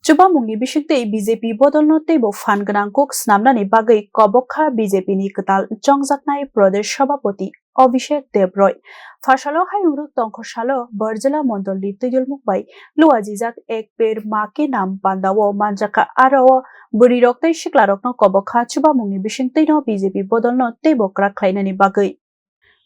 Chubamungni bisingtei BJP bodolno teibo fan gonang kok snamnani bagui kobokha BJP ni ketal chongjaknai Pradesh Sabhapati Abhishek Devroy Fashalo hayuruk tongkhosalo Barjala Mondolni tujulmukbai luajijak ek per make nam pandawo manjaka aro buriroktai shiklarokno kobokha Chubamungni bisingtei no BJP bodolno teibo kraklainani bagui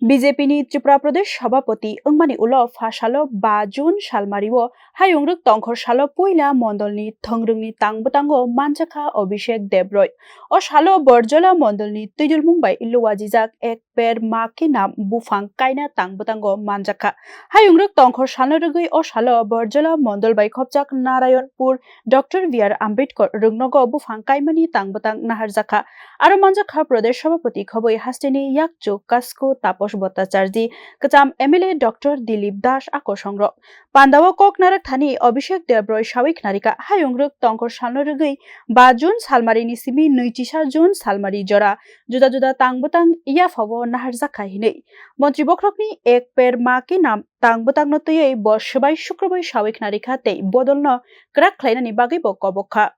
BJP ni Tripura Pradesh Sabhapati Ungmani Ulo Fashalo 5 June Salmario Hayungruk Tongkhor Salo Puila Mondolni Thongrungni Tangbutango Manjaka Abhishek Devroy O Salo Borjola Mondolni Tujulmungbai Luwajijak Ek Per Make Nam Bufang Kaina Tangbutango Manjaka Hayungruk Tongkhor Salorugui O Salo Borjola Mondolbai Khopjak Narayanpur Dr. V.R. Ambedkar Rungnogo Bufang Kaimani Tangbutang Naharjaka Aro Manjaka Pradesh Sabhapati Khoboi Hastini Yakchu Kasko Tapos Bhattacharji Kacham MLA Dr. Dilip Das Akosongro Pandawo Kok Narak Thani Abhishek Devroy Shawik Narika Hayungruk Tongkhor Salnorugui 5 June Salmari ni Simi 29 June Salmari Jora Juda Juda Tangbutang Iyafawo Naharjaka Hinei Montri Bokrokni Ek Per Make Nam Tangbutang Notuyei Bo Shubai Shukrobai Shawik Narika Tei Bodolno Krak Khlainani Bagui Bo Kobokha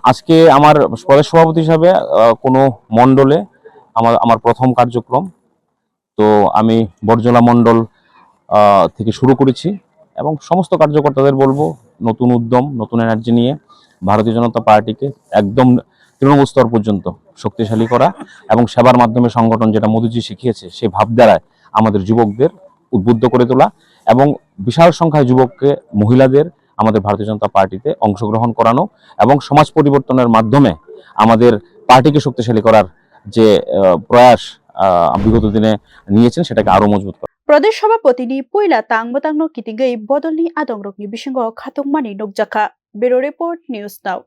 আজকে আমার প্রদেশ সভাপতি হিসাবে কোনো মণ্ডলে আমার প্রথম কার্যক্রম তো আমি বরজলা মণ্ডল থেকে শুরু করেছি এবং সমস্ত কার্যকর্তাদের বলবো নতুন উদ্যম নতুন এনার্জি নিয়ে ভারতীয় জনতা পার্টিকে একদম তৃণমূল স্তর পর্যন্ত শক্তিশালী করা এবং সেবার মাধ্যমে সংগঠন যেটা মোদিজি শিখিয়েছে সেই ভাবধারায় আমাদের যুবকদের উদ্বুদ্ধ করে তোলা এবং বিশাল সংখ্যায় যুবককে মহিলাদের আমাদের ভারতীয় জনতা পার্টিতে অংশগ্রহণ করানো এবং সমাজ পরিবর্তনের মাধ্যমে আমাদের পার্টিকে শক্তিশালী করার যে প্রয়াস বিগত দিনে নিয়েছেন সেটাকে আরো মজবুত করা Pradesh Sabhapati ni Puila Tangbutangno Kitingei Bodolni Adongrokni Bisingo Khatungmani Nukjaka Bureau Report News Now